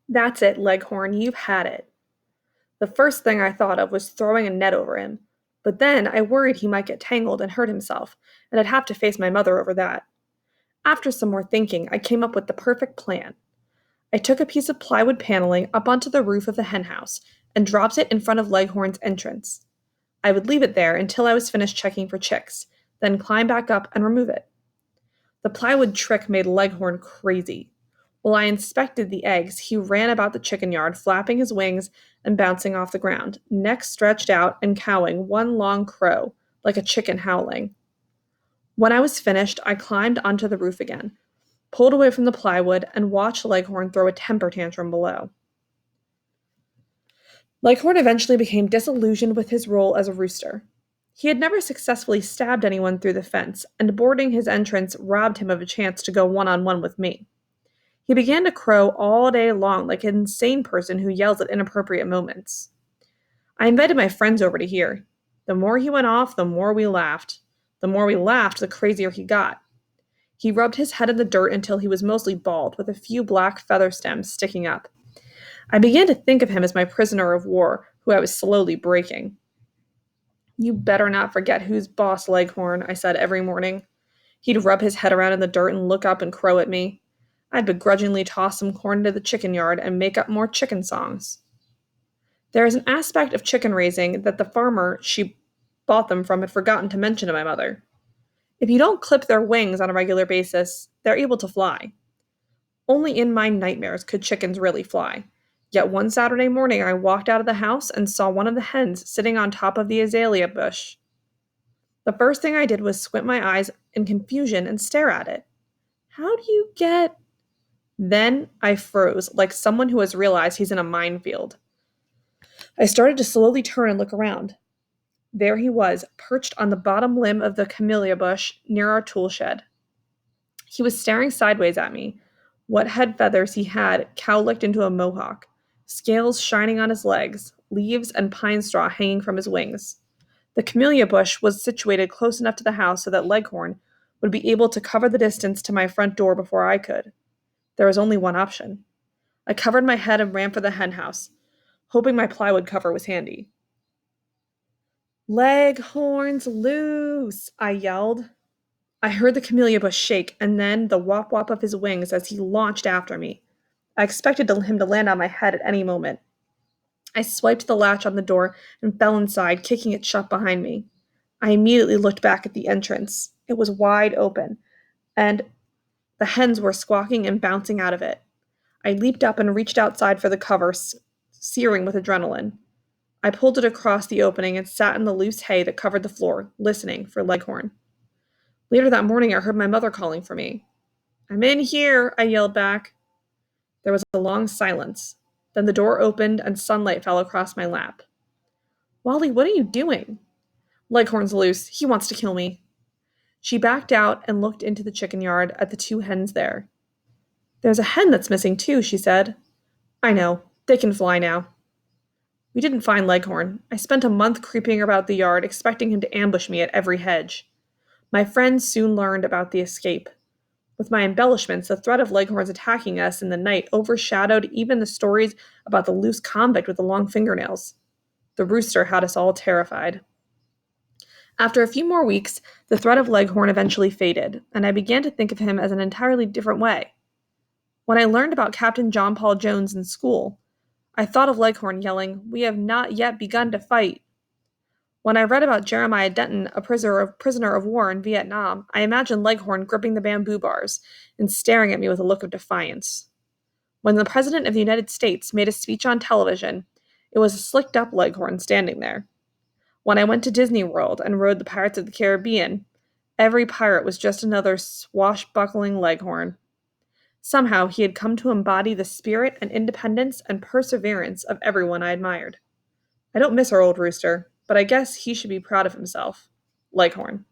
That's it, Leghorn, you've had it. The first thing I thought of was throwing a net over him, but then I worried he might get tangled and hurt himself, and I'd have to face my mother over that. After some more thinking, I came up with the perfect plan. I took a piece of plywood paneling up onto the roof of the henhouse and dropped it in front of Leghorn's entrance. I would leave it there until I was finished checking for chicks, then climb back up and remove it. The plywood trick made Leghorn crazy. While I inspected the eggs, he ran about the chicken yard, flapping his wings and bouncing off the ground, neck stretched out and cawing one long crow, like a chicken howling. When I was finished, I climbed onto the roof again, pulled away from the plywood, and watched Leghorn throw a temper tantrum below. Leghorn eventually became disillusioned with his role as a rooster. He had never successfully stabbed anyone through the fence, and boarding his entrance robbed him of a chance to go one on one with me. He began to crow all day long like an insane person who yells at inappropriate moments. I invited my friends over to hear. The more he went off, the more we laughed. The more we laughed, the crazier he got. He rubbed his head in the dirt until he was mostly bald, with a few black feather stems sticking up. I began to think of him as my prisoner of war, who I was slowly breaking. You better not forget who's boss, Leghorn, I said every morning. He'd rub his head around in the dirt and look up and crow at me. I'd begrudgingly toss some corn into the chicken yard and make up more chicken songs. There is an aspect of chicken raising that the farmer she bought them from had forgotten to mention to my mother. If you don't clip their wings on a regular basis, they're able to fly. Only in my nightmares could chickens really fly. Yet one Saturday morning, I walked out of the house and saw one of the hens sitting on top of the azalea bush. The first thing I did was squint my eyes in confusion and stare at it. How do you get. Then I froze, like someone who has realized he's in a minefield. I started to slowly turn and look around. There he was, perched on the bottom limb of the camellia bush near our tool shed. He was staring sideways at me. What head feathers he had cowlicked into a mohawk, scales shining on his legs, leaves and pine straw hanging from his wings. The camellia bush was situated close enough to the house so that Leghorn would be able to cover the distance to my front door before I could. There was only one option. I covered my head and ran for the hen house, hoping my plywood cover was handy. Leghorns loose, I yelled. I heard the camellia bush shake and then the whop whop of his wings as he launched after me. I expected him to land on my head at any moment. I swiped the latch on the door and fell inside, kicking it shut behind me. I immediately looked back at the entrance. It was wide open, and the hens were squawking and bouncing out of it. I leaped up and reached outside for the cover, searing with adrenaline. I pulled it across the opening and sat in the loose hay that covered the floor, listening for Leghorn. Later that morning, I heard my mother calling for me. "I'm in here," I yelled back. There was a long silence. Then the door opened and sunlight fell across my lap. "Wally, what are you doing?" "Leghorn's loose. He wants to kill me." She backed out and looked into the chicken yard at the two hens there. "There's a hen that's missing too," she said. "I know. They can fly now." We didn't find Leghorn. I spent a month creeping about the yard, expecting him to ambush me at every hedge. My friends soon learned about the escape. With my embellishments, the threat of Leghorns attacking us in the night overshadowed even the stories about the loose convict with the long fingernails. The rooster had us all terrified. After a few more weeks, the threat of Leghorn eventually faded, and I began to think of him as an entirely different way. When I learned about Captain John Paul Jones in school, I thought of Leghorn yelling, "We have not yet begun to fight." When I read about Jeremiah Denton, a prisoner of war in Vietnam, I imagined Leghorn gripping the bamboo bars and staring at me with a look of defiance. When the President of the United States made a speech on television, it was a slicked-up Leghorn standing there. When I went to Disney World and rode the Pirates of the Caribbean, every pirate was just another swashbuckling Leghorn. Somehow he had come to embody the spirit and independence and perseverance of everyone I admired. I don't miss our old rooster, but I guess he should be proud of himself. Leghorn.